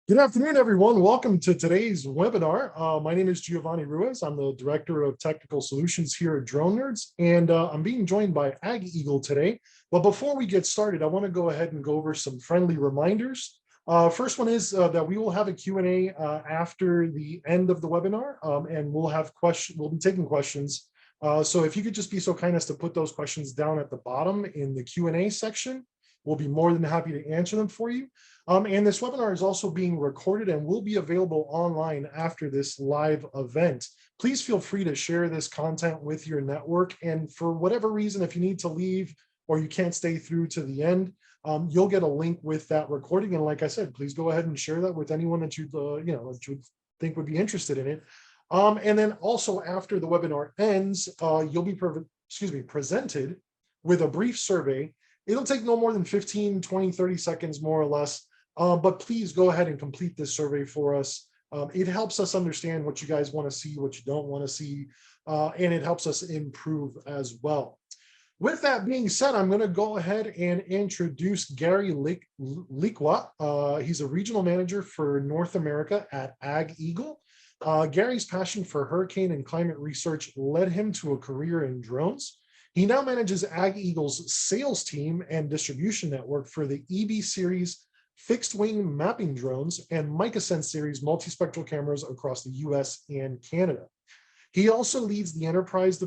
Good afternoon, everyone. Welcome to today's webinar. My name is Giovanni Ruiz. I'm the Director of Technical Solutions here at Drone Nerds, and I'm being joined by AgEagle today. But before we get started, I want to go ahead and go over some friendly reminders. First one is that we will have a Q&A after the end of the webinar, and we'll be taking questions. So if you could just be so kind as to put those questions down at the bottom in the Q&A section, we'll be more than happy to answer them for you. And this webinar is also being recorded and will be available online after this live event. Please feel free to share this content with your network. And for whatever reason, if you need to leave or you can't stay through to the end, you'll get a link with that recording. And like I said, please go ahead and share that with anyone that you would think would be interested in it. And then also after the webinar ends, you'll be presented with a brief survey. It'll take no more than 15, 20, 30 seconds, more or less. But please go ahead and complete this survey for us. It helps us understand what you guys want to see, what you don't want to see, and it helps us improve as well. With that being said, I'm going to go ahead and introduce Gary Liqua. He's a regional manager for North America at AgEagle. Gary's passion for hurricane and climate research led him to a career in drones. He now manages AgEagle's sales team and distribution network for the EB series fixed-wing mapping drones and MicaSense series multispectral cameras across the US and Canada. He also leads the enterprise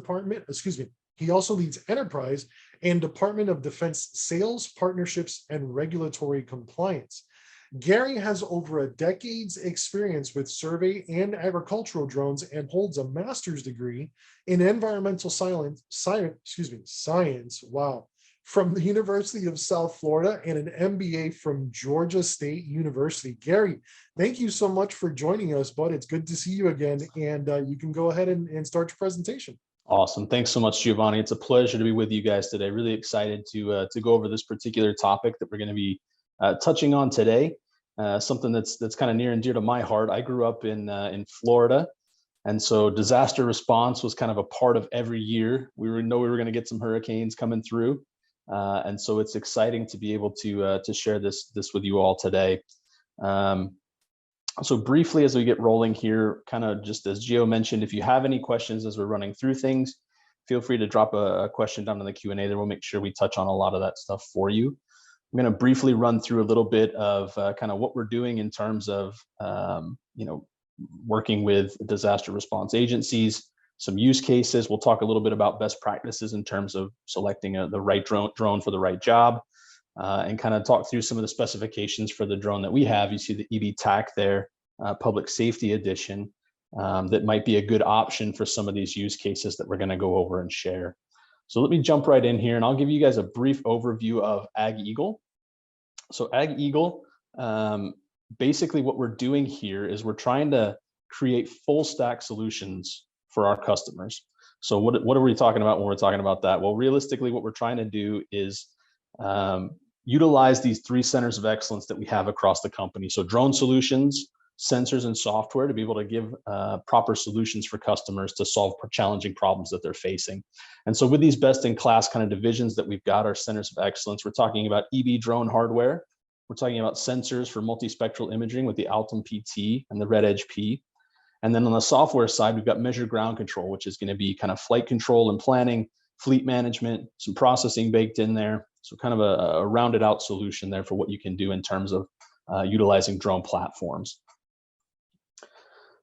and Department of Defense sales, partnerships, and regulatory compliance. Gary has over a decade's experience with survey and agricultural drones and holds a master's degree in environmental science, from the University of South Florida and an MBA from Georgia State University. Gary, thank you so much for joining us, bud. It's good to see you again, and you can go ahead and start your presentation. Awesome. Thanks so much, Giovanni. It's a pleasure to be with you guys today. Really excited to go over this particular topic that we're going to be touching on today. Something that's kind of near and dear to my heart. I grew up in Florida, and so disaster response was kind of a part of every year. We know we were going to get some hurricanes coming through, and so it's exciting to be able to share this with you all today. So briefly, as we get rolling here, kind of just as Gio mentioned, if you have any questions as we're running through things, feel free to drop a question down in the Q&A. There, we'll make sure we touch on a lot of that stuff for you. I'm going to briefly run through a little bit of kind of what we're doing in terms of, working with disaster response agencies, some use cases. We'll talk a little bit about best practices in terms of selecting the right drone for the right job, and kind of talk through some of the specifications for the drone that we have. You see the EB TAC there, Public Safety Edition, that might be a good option for some of these use cases that we're going to go over and share. So let me jump right in here, and I'll give you guys a brief overview of AgEagle. So AgEagle, basically what we're doing here is we're trying to create full stack solutions for our customers. So what are we talking about when we're talking about that? Well, realistically, what we're trying to do is utilize these 3 centers of excellence that we have across the company. So drone solutions, sensors, and software, to be able to give proper solutions for customers to solve challenging problems that they're facing. And so with these best-in-class kind of divisions that we've got, our centers of excellence, we're talking about EB drone hardware. We're talking about sensors for multispectral imaging with the Altum PT and the Red Edge P. And then on the software side, we've got measured ground control, which is going to be kind of flight control and planning, fleet management, some processing baked in there. So kind of a rounded out solution there for what you can do in terms of utilizing drone platforms.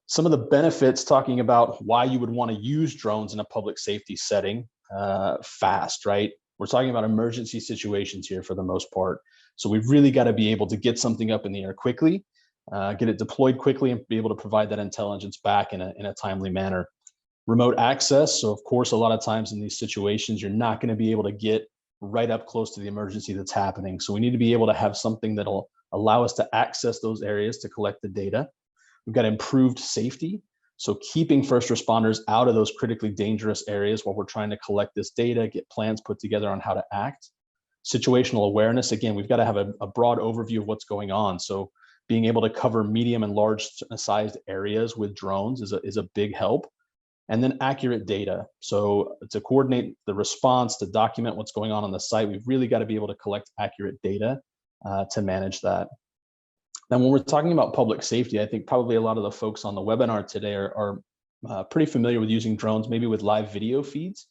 Some of the benefits, talking about why you would want to use drones in a public safety setting fast, right? We're talking about emergency situations here for the most part. So we've really got to be able to get something up in the air quickly, get it deployed quickly, and be able to provide that intelligence back in a timely manner. Remote access. So of course, a lot of times in these situations, you're not going to be able to get right up close to the emergency that's happening. So we need to be able to have something that'll allow us to access those areas to collect the data. We've got improved safety. So keeping first responders out of those critically dangerous areas while we're trying to collect this data, get plans put together on how to act. Situational awareness. Again, we've got to have a broad overview of what's going on. So being able to cover medium and large sized areas with drones is a big help. And then accurate data. So to coordinate the response, to document what's going on the site, we've really got to be able to collect accurate data to manage that. Now, when we're talking about public safety, I think probably a lot of the folks on the webinar today are pretty familiar with using drones, maybe with live video feeds.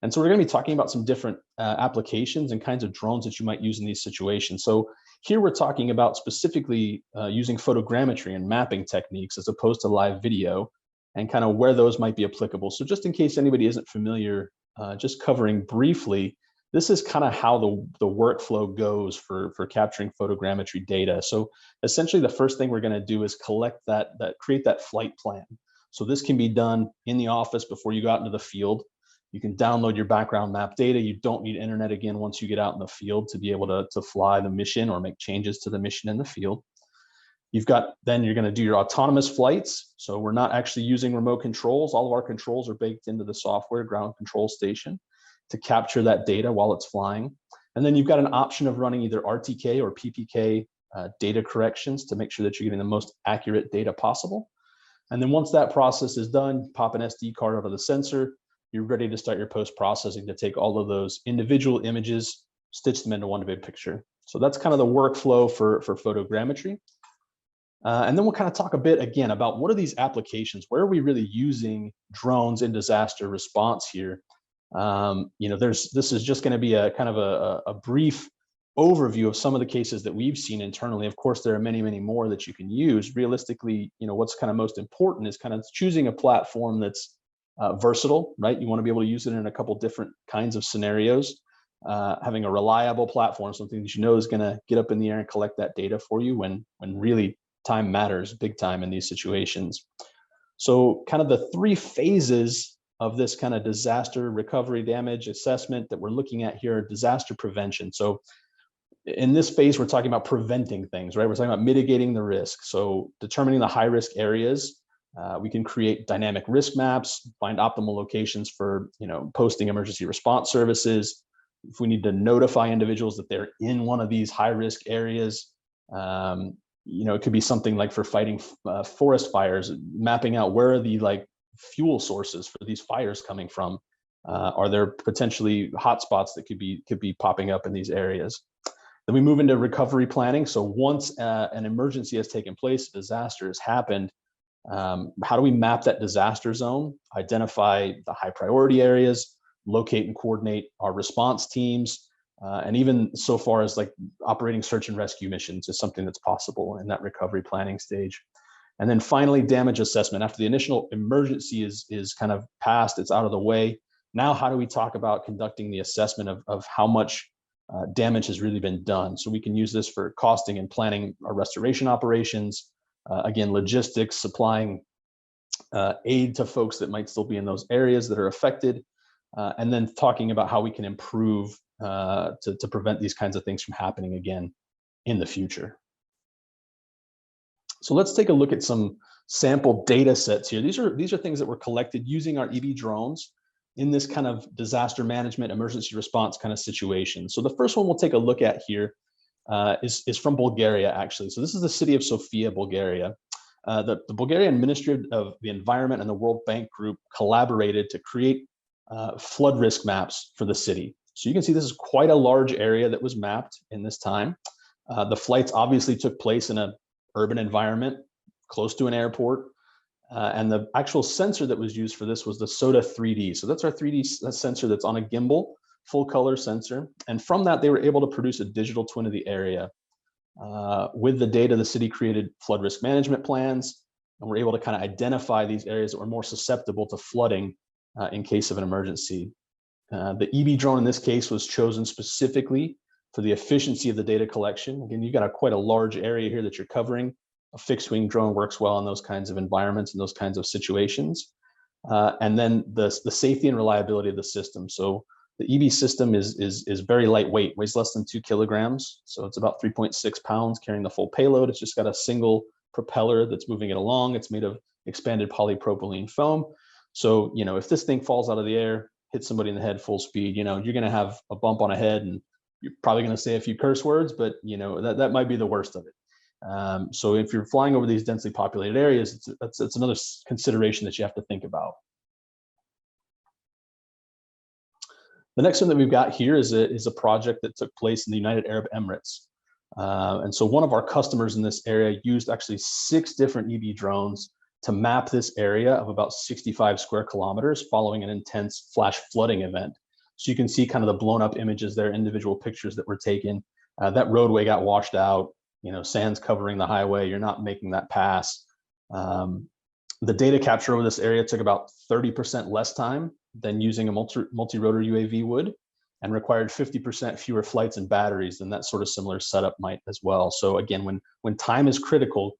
And so we're going to be talking about some different applications and kinds of drones that you might use in these situations. So here we're talking about specifically using photogrammetry and mapping techniques as opposed to live video, and kind of where those might be applicable. So just in case anybody isn't familiar, just covering briefly, this is kind of how the workflow goes for capturing photogrammetry data. So essentially the first thing we're going to do is collect create that flight plan. So this can be done in the office before you go out into the field. You can download your background map data. You don't need internet again once you get out in the field to be able to fly the mission or make changes to the mission in the field. Then you're going to do your autonomous flights. So we're not actually using remote controls. All of our controls are baked into the software ground control station to capture that data while it's flying. And then you've got an option of running either RTK or PPK data corrections to make sure that you're getting the most accurate data possible. And then once that process is done, pop an SD card out of the sensor, you're ready to start your post-processing to take all of those individual images, stitch them into one big picture. So that's kind of the workflow for photogrammetry. And then we'll kind of talk a bit again about what are these applications? Where are we really using drones in disaster response here? This is just going to be a kind of a brief overview of some of the cases that we've seen internally. Of course, there are many, many more that you can use. Realistically, what's kind of most important is kind of choosing a platform that's versatile, right? You want to be able to use it in a couple different kinds of scenarios. Having a reliable platform, something that is going to get up in the air and collect that data for you when really time matters big time in these situations. So kind of the three phases of this kind of disaster recovery damage assessment that we're looking at here are disaster prevention. So in this phase, we're talking about preventing things, right? We're talking about mitigating the risk. So determining the high risk areas, we can create dynamic risk maps, find optimal locations for, posting emergency response services. If we need to notify individuals that they're in one of these high risk areas, it could be something like for fighting forest fires, mapping out where are the fuel sources for these fires coming from. Are there potentially hotspots that could be popping up in these areas? Then we move into recovery planning. So once an emergency has taken place, a disaster has happened, how do we map that disaster zone, identify the high priority areas, locate and coordinate our response teams, and even so far as operating search and rescue missions is something that's possible in that recovery planning stage. And then finally, damage assessment. After the initial emergency is kind of passed, it's out of the way. Now, how do we talk about conducting the assessment of how much damage has really been done? So we can use this for costing and planning our restoration operations. Again, logistics, supplying aid to folks that might still be in those areas that are affected, and then talking about how we can improve to prevent these kinds of things from happening again in the future. So let's take a look at some sample data sets here. These are things that were collected using our EB drones in this kind of disaster management, emergency response kind of situation. So the first one we'll take a look at here is from Bulgaria, actually. So this is the city of Sofia, Bulgaria. The Bulgarian Ministry of the Environment and the World Bank Group collaborated to create flood risk maps for the city. So you can see this is quite a large area that was mapped in this time. The flights obviously took place in an urban environment close to an airport. And the actual sensor that was used for this was the SOTA 3D. So that's our 3D sensor that's on a gimbal, full color sensor. And from that, they were able to produce a digital twin of the area. With the data, the city created flood risk management plans, and were able to kind of identify these areas that were more susceptible to flooding in case of an emergency. The EB drone in this case was chosen specifically for the efficiency of the data collection. Again, you've got quite a large area here that you're covering. A fixed wing drone works well in those kinds of environments and those kinds of situations. And then the safety and reliability of the system. So the EB system is very lightweight, weighs less than 2 kilograms. So it's about 3.6 pounds carrying the full payload. It's just got a single propeller that's moving it along. It's made of expanded polypropylene foam. So, if this thing falls out of the air, hits somebody in the head full speed, you're going to have a bump on a head, and you're probably going to say a few curse words, but that might be the worst of it. So if you're flying over these densely populated areas, it's another consideration that you have to think about. The next one that we've got here is a project that took place in the United Arab Emirates. And so one of our customers in this area used actually 6 different EB drones to map this area of about 65 square kilometers following an intense flash flooding event. So you can see kind of the blown up images there, individual pictures that were taken. That roadway got washed out, sand's covering the highway. You're not making that pass. The data capture over this area took about 30% less time than using a multi-rotor UAV would, and required 50% fewer flights and batteries than that sort of similar setup might as well. So again, when time is critical,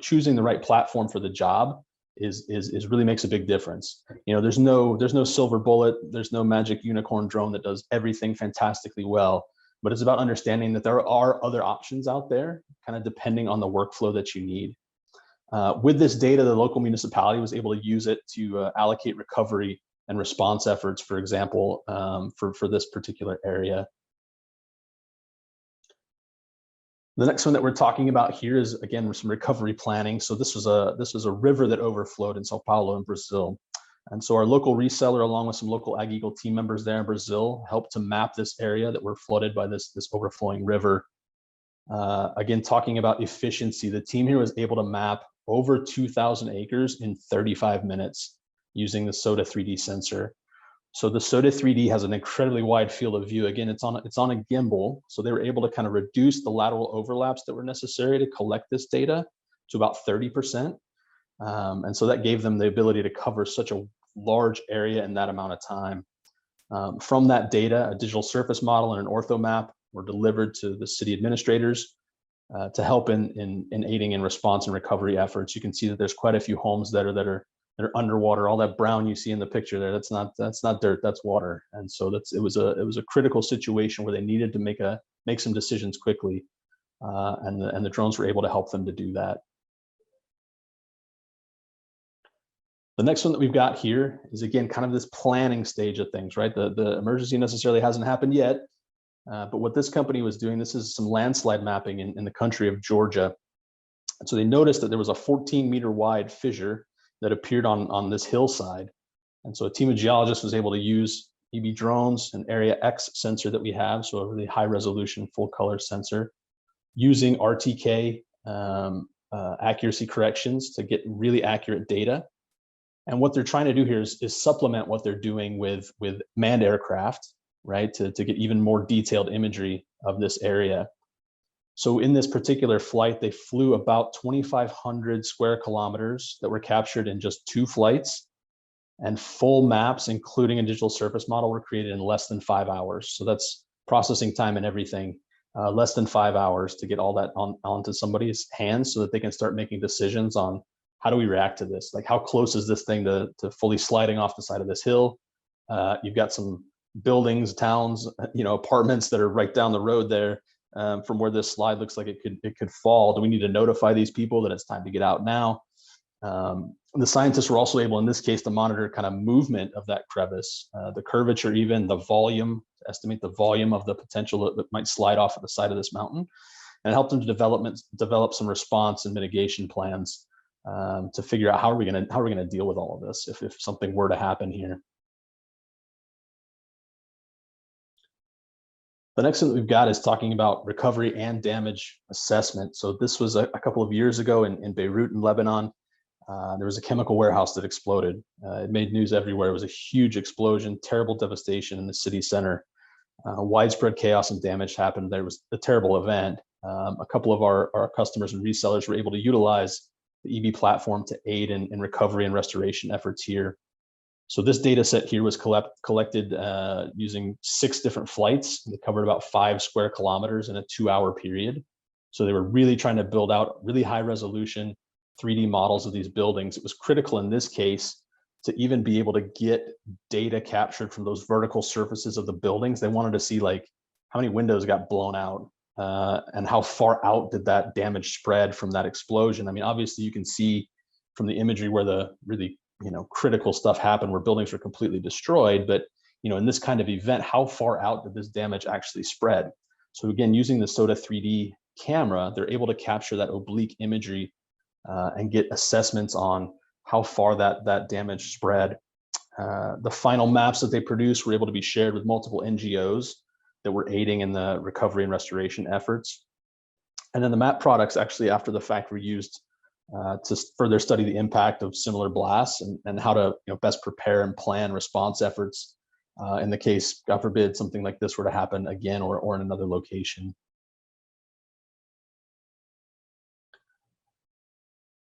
choosing the right platform for the job is really makes a big difference. There's no silver bullet, there's no magic unicorn drone that does everything fantastically well, but it's about understanding that there are other options out there, kind of depending on the workflow that you need. With this data, the local municipality was able to use it to allocate recovery and response efforts, for example, for this particular area. The next one that we're talking about here is, again, some recovery planning. So this was a river that overflowed in Sao Paulo in Brazil. And so our local reseller, along with some local AgEagle team members there in Brazil, helped to map this area that were flooded by this overflowing river. Again, talking about efficiency, the team here was able to map over 2,000 acres in 35 minutes using the SOTA 3D sensor. So the SOTA 3D has an incredibly wide field of view. Again, it's on a gimbal, so they were able to kind of reduce the lateral overlaps that were necessary to collect this data to about 30%. And so that gave them the ability to cover such a large area in that amount of time. From that data, a digital surface model and an ortho map were delivered to the city administrators to help in aiding in response and recovery efforts. You can see that there's quite a few homes that are underwater. All that brown you see in the picture there, that's not dirt, that's water. And so it was a critical situation where they needed to make some decisions quickly, and the drones were able to help them to do that. The next one that we've got here is, again, kind of this planning stage of things, right? The emergency necessarily hasn't happened yet, but what this company was doing, this is some landslide mapping in the country of Georgia. And so they noticed that there was a 14-meter wide fissure that appeared on this hillside. And so a team of geologists was able to use EB drones, an Area X sensor that we have, so a really high resolution full color sensor, using RTK accuracy corrections to get really accurate data. And what they're trying to do here is supplement what they're doing with manned aircraft, right, to get even more detailed imagery of this area. So in this particular flight, they flew about 2,500 square kilometers that were captured in just 2 flights, and full maps, including a digital surface model, were created in less than 5 hours. So that's processing time and everything, less than 5 hours to get all that onto somebody's hands so that they can start making decisions on how do we react to this? Like, how close is this thing to fully sliding off the side of this hill? You've got some buildings, towns, apartments that are right down the road there. From where this slide looks like it could fall. Do we need to notify these people that it's time to get out now? The scientists were also able, in this case, to monitor kind of movement of that crevice, the curvature, even the volume, to estimate the volume of the potential that might slide off at the side of this mountain, and it helped them to develop some response and mitigation plans to figure out how are we going to deal with all of this if something were to happen here. The next one that we've got is talking about recovery and damage assessment. So this was a couple of years ago in Beirut in Lebanon. There was a chemical warehouse that exploded. It made news everywhere. It was a huge explosion, terrible devastation in the city center. Widespread chaos and damage happened. There was a terrible event. A couple of our customers and resellers were able to utilize the EB platform to aid in recovery and restoration efforts here. So this data set here was collected using 6 different flights that covered about 5 square kilometers in a 2-hour period. So they were really trying to build out really high resolution 3D models of these buildings. It was critical in this case to even be able to get data captured from those vertical surfaces of the buildings. They wanted to see, like, how many windows got blown out and how far out did that damage spread from that explosion. I mean, obviously you can see from the imagery where the really critical stuff happened, where buildings were completely destroyed. But, in this kind of event, how far out did this damage actually spread? So again, using the SOTA 3D camera, they're able to capture that oblique imagery and get assessments on how far that damage spread. The final maps that they produced were able to be shared with multiple NGOs that were aiding in the recovery and restoration efforts. And then the map products actually after the fact were used to further study the impact of similar blasts and how to best prepare and plan response efforts in the case, God forbid, something like this were to happen again or in another location.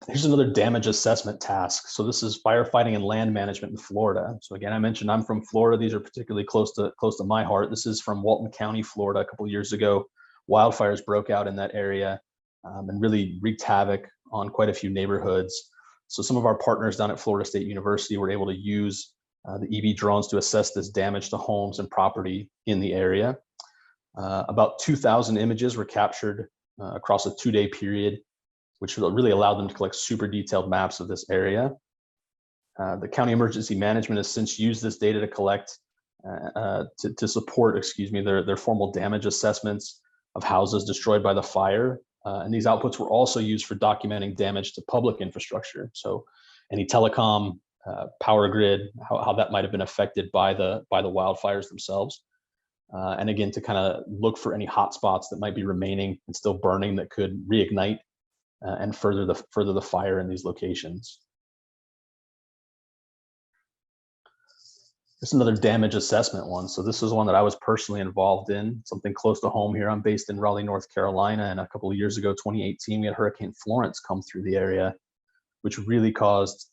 Here's another damage assessment task. So this is firefighting and land management in Florida. So again, I mentioned I'm from Florida. These are particularly close to my heart. This is from Walton County, Florida. A couple of years ago, wildfires broke out in that area and really wreaked havoc on quite a few neighborhoods. So some of our partners down at Florida State University were able to use the EV drones to assess this damage to homes and property in the area. About 2,000 images were captured across a 2-day period, which really allowed them to collect super detailed maps of this area. The county emergency management has since used this data to collect, to support, their formal damage assessments of houses destroyed by the fire. And these outputs were also used for documenting damage to public infrastructure. So any telecom, power grid, how that might have been affected by the wildfires themselves. And again, to kind of look for any hot spots that might be remaining and still burning that could reignite and further the fire in these locations. This is another damage assessment one. So this is one that I was personally involved in, something close to home here. I'm based in Raleigh, North Carolina, and a couple of years ago, 2018, we had Hurricane Florence come through the area, which really caused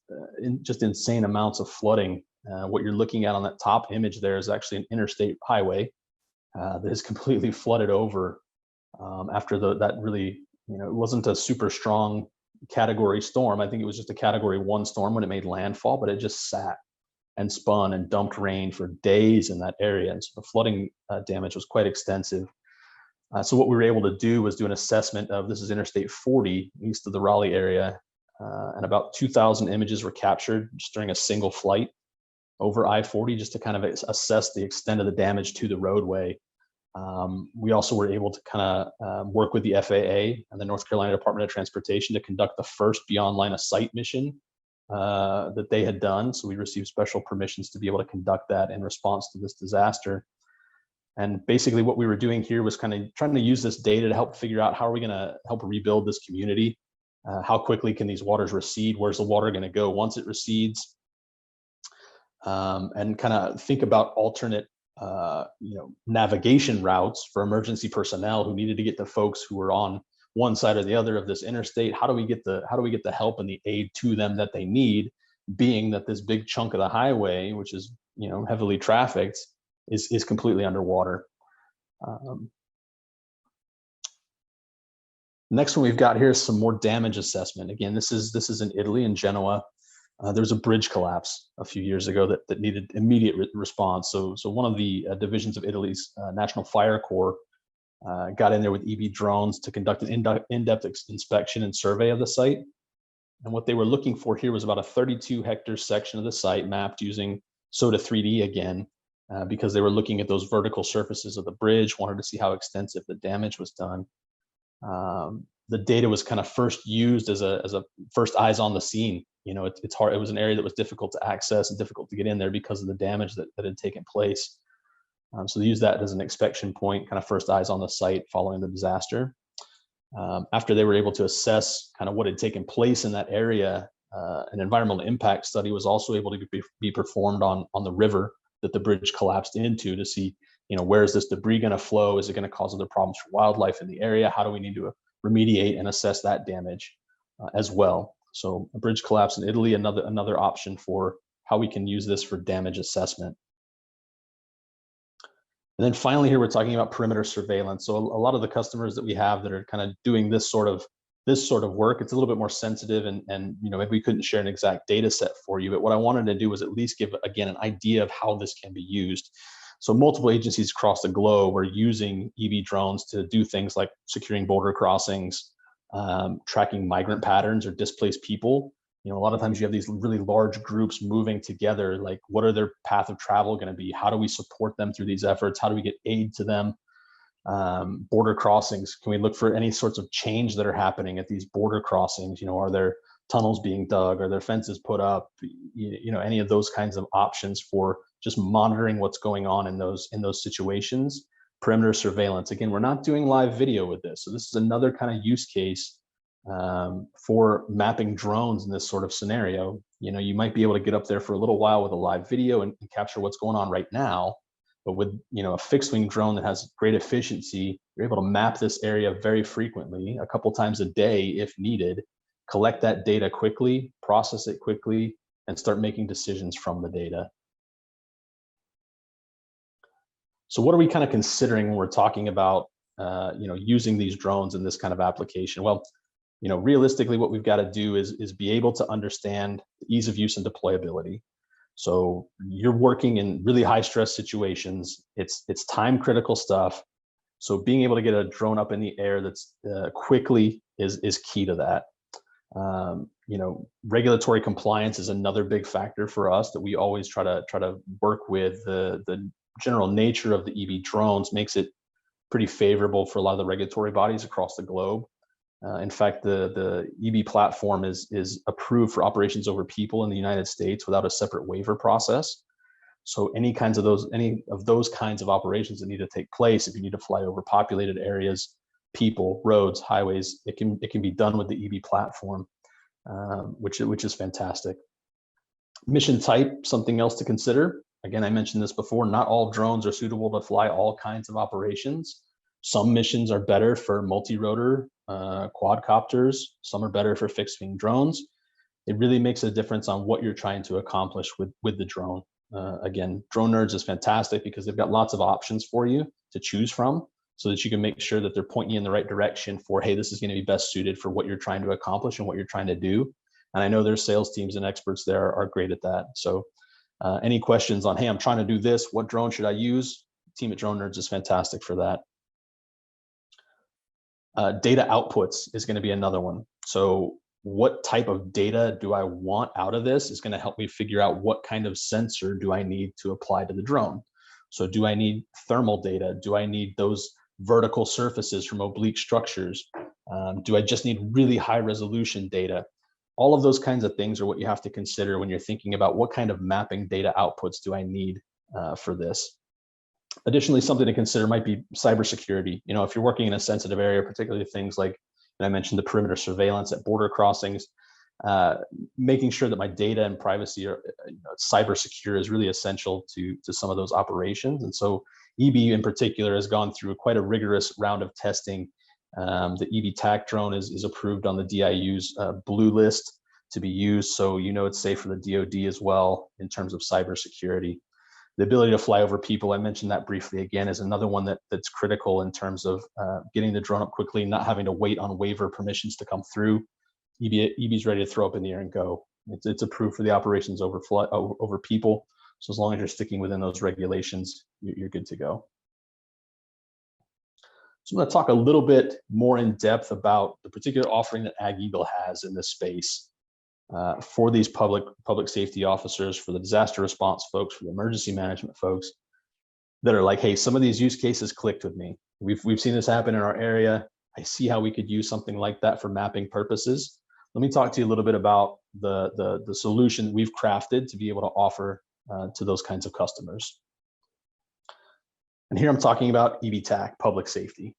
just insane amounts of flooding. What you're looking at on that top image there is actually an interstate highway that is completely flooded over after that really, it wasn't a super strong category storm. I think it was just a category 1 storm when it made landfall, but it just sat and spun and dumped rain for days in that area. And so the flooding damage was quite extensive. So what we were able to do was do an assessment of, this is Interstate 40 east of the Raleigh area, and about 2,000 images were captured just during a single flight over I-40, just to kind of assess the extent of the damage to the roadway. We also were able to kind of work with the FAA and the North Carolina Department of Transportation to conduct the first beyond line of sight mission that they had done. So we received special permissions to be able to conduct that in response to this disaster. And basically what we were doing here was kind of trying to use this data to help figure out how are we going to help rebuild this community? How quickly can these waters recede? Where's the water going to go once it recedes? And kind of think about alternate navigation routes for emergency personnel who needed to get to folks who were on one side or the other of this interstate. How do we get the help and the aid to them that they need, being that this big chunk of the highway, which is heavily trafficked, is completely underwater. Next one we've got here is some more damage assessment. Again, this is in Italy, in Genoa. There was a bridge collapse a few years ago that needed immediate response. So one of the divisions of Italy's National Fire Corps got in there with EV drones to conduct an in-depth inspection and survey of the site. And what they were looking for here was about a 32-hectare section of the site mapped using SOTA 3D again, because they were looking at those vertical surfaces of the bridge, wanted to see how extensive the damage was done. The data was kind of first used as a first eyes on the scene. It's hard. It was an area that was difficult to access and difficult to get in there because of the damage that had taken place. So they used that as an inspection point, kind of first eyes on the site following the disaster. After they were able to assess kind of what had taken place in that area, an environmental impact study was also able to be performed on the river that the bridge collapsed into to see, where is this debris going to flow? Is it going to cause other problems for wildlife in the area? How do we need to remediate and assess that damage as well? So a bridge collapse in Italy, another option for how we can use this for damage assessment. And then finally here, we're talking about perimeter surveillance. So a lot of the customers that we have that are kind of doing this sort of work, it's a little bit more sensitive and maybe we couldn't share an exact data set for you, but what I wanted to do was at least give, again, an idea of how this can be used. So multiple agencies across the globe are using EV drones to do things like securing border crossings, tracking migrant patterns or displaced people. A lot of times you have these really large groups moving together, like what are their path of travel going to be? How do we support them through these efforts? How do we get aid to them? Border crossings, can we look for any sorts of change that are happening at these border crossings? Are there tunnels being dug? Are there fences put up? Any of those kinds of options for just monitoring what's going on in those situations Perimeter surveillance. Again, we're not doing live video with this. So this is another kind of use case for mapping drones in this sort of scenario. You know, you might be able to get up there for a little while with a live video and capture what's going on right now. But with, you know, a fixed wing drone that has great efficiency, you're able to map this area very frequently, a couple times a day if needed, collect that data quickly, process it quickly, and start making decisions from the data. So what are we kind of considering when we're talking about, you know, using these drones in this kind of application? Well, you know, realistically, what we've got to do is be able to understand the ease of use and deployability. So you're working in really high stress situations. It's time critical stuff. So being able to get a drone up in the air that's quickly is key to that. You know, regulatory compliance is another big factor for us that we always try to work with. The general nature of the EB drones makes it pretty favorable for a lot of the regulatory bodies across the globe. In fact, the EB platform is approved for operations over people in the United States without a separate waiver process. So any of those kinds of operations that need to take place, if you need to fly over populated areas, people, roads, highways, it can be done with the EB platform, which is fantastic. Mission type, something else to consider. Again, I mentioned this before, not all drones are suitable to fly all kinds of operations. Some missions are better for multi-rotor quadcopters. Some are better for fixed wing drones. It really makes a difference on what you're trying to accomplish with the drone. Again, Drone Nerds is fantastic because they've got lots of options for you to choose from so that you can make sure that they're pointing you in the right direction for, hey, this is going to be best suited for what you're trying to accomplish and what you're trying to do. And I know their sales teams and experts there are great at that. So any questions on, hey, I'm trying to do this, what drone should I use? Team at Drone Nerds is fantastic for that. Data outputs is going to be another one. So what type of data do I want out of this is going to help me figure out what kind of sensor do I need to apply to the drone. So do I need thermal data? Do I need those vertical surfaces from oblique structures? Do I just need really high resolution data? All of those kinds of things are what you have to consider when you're thinking about what kind of mapping data outputs do I need for this. Additionally, something to consider might be cybersecurity. You know, if you're working in a sensitive area, particularly things like, and I mentioned the perimeter surveillance at border crossings, making sure that my data and privacy are cyber secure is really essential to some of those operations. And so EB in particular has gone through quite a rigorous round of testing. The EB TAC drone is approved on the DIU's blue list to be used. So, you know, it's safe for the DoD as well in terms of cybersecurity. The ability to fly over people, I mentioned that briefly again, is another one that's critical in terms of getting the drone up quickly, not having to wait on waiver permissions to come through. EB's ready to throw up in the air and go. It's approved for the operations over people. So as long as you're sticking within those regulations, you're good to go. So I'm going to talk a little bit more in depth about the particular offering that AgEagle has in this space. For these public safety officers, for the disaster response folks, for the emergency management folks that are like, hey, some of these use cases clicked with me. We've seen this happen in our area. I see how we could use something like that for mapping purposes. Let me talk to you a little bit about the solution we've crafted to be able to offer to those kinds of customers. And here I'm talking about EB TAC, public safety.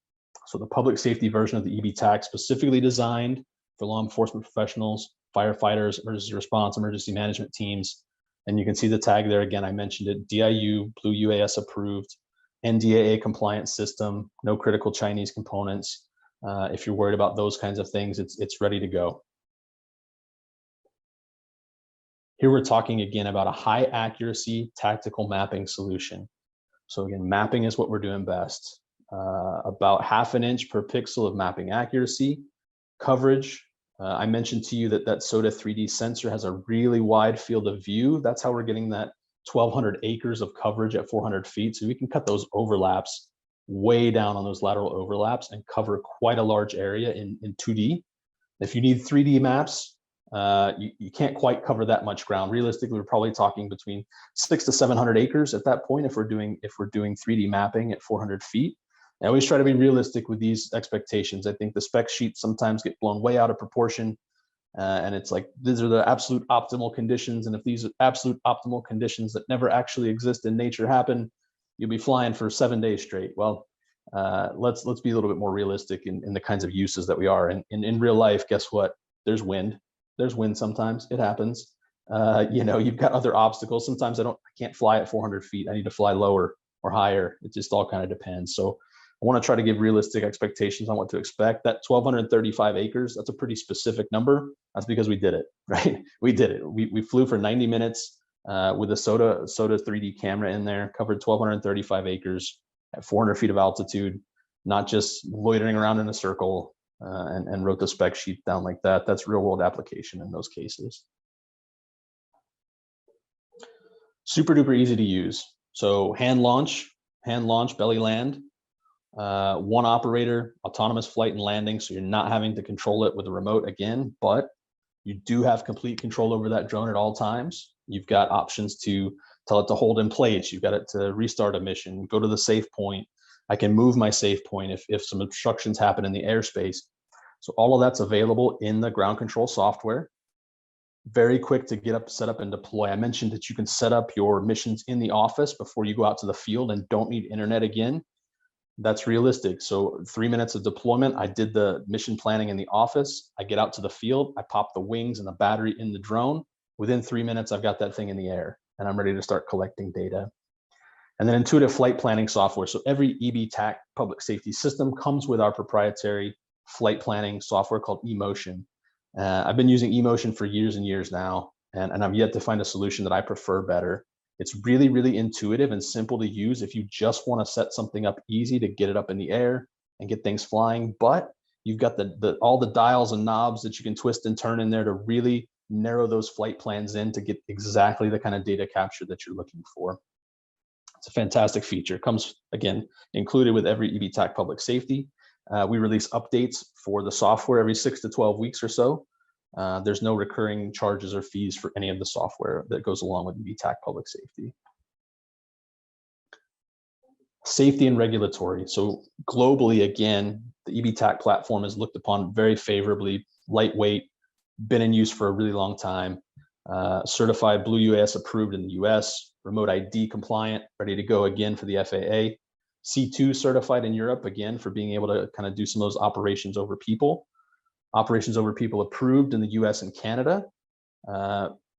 So the public safety version of the EB TAC specifically designed for law enforcement professionals, firefighters, emergency response, emergency management teams. And you can see the tag there again. I mentioned it, DIU, Blue UAS approved, NDAA compliant system, no critical Chinese components. If you're worried about those kinds of things, it's ready to go. Here we're talking again about a high accuracy tactical mapping solution. So again, mapping is what we're doing best. About 1/2 inch per pixel of mapping accuracy, coverage. I mentioned to you that SOTA 3D sensor has a really wide field of view. That's how we're getting that 1,200 acres of coverage at 400 feet. So we can cut those overlaps way down on those lateral overlaps and cover quite a large area in 2D. If you need 3D maps, you can't quite cover that much ground. Realistically, we're probably talking between 600 to 700 acres at that point if we're doing 3D mapping at 400 feet. I always try to be realistic with these expectations. I think the spec sheets sometimes get blown way out of proportion. And it's like, these are the absolute optimal conditions. And if these absolute optimal conditions that never actually exist in nature happen, you'll be flying for 7 days straight. Well, let's be a little bit more realistic in the kinds of uses that we are. And in real life, guess what? There's wind. There's wind sometimes. It happens. You've got other obstacles. Sometimes I can't fly at 400 feet. I need to fly lower or higher. It just all kind of depends. So I want to try to give realistic expectations on what to expect. That 1,235 acres, that's a pretty specific number. That's because we did it, right? We did it. We flew for 90 minutes with a SOTA 3D camera in there, covered 1,235 acres at 400 feet of altitude, not just loitering around in a circle and wrote the spec sheet down like that. That's real world application in those cases. Super duper easy to use. So hand launch, belly land, one operator, autonomous flight and landing. So you're not having to control it with a remote again, but you do have complete control over that drone at all times. You've got options to tell it to hold in place. You've got it to restart a mission, go to the safe point. I can move my safe point if some obstructions happen in the airspace. So all of that's available in the ground control software. Very quick to get up, set up, and deploy. I mentioned that you can set up your missions in the office before you go out to the field and don't need internet again. That's realistic. So 3 minutes of deployment. I did the mission planning in the office. I get out to the field. I pop the wings and the battery in the drone. Within 3 minutes, I've got that thing in the air and I'm ready to start collecting data. And then intuitive flight planning software. So every EBTAC public safety system comes with our proprietary flight planning software called eMotion. I've been using eMotion for years and years now, and I've yet to find a solution that I prefer better. It's really, really intuitive and simple to use if you just want to set something up easy to get it up in the air and get things flying. But you've got all the dials and knobs that you can twist and turn in there to really narrow those flight plans in to get exactly the kind of data capture that you're looking for. It's a fantastic feature. It comes, again, included with every EBTAC public safety. We release updates for the software every 6 to 12 weeks or so. There's no recurring charges or fees for any of the software that goes along with EBTAC public safety. Safety and regulatory. So globally, again, the EBTAC platform is looked upon very favorably, lightweight, been in use for a really long time, certified Blue UAS approved in the US, remote ID compliant, ready to go again for the FAA. C2 certified in Europe, again, for being able to kind of do some of those operations over people. Operations over people approved in the US and Canada.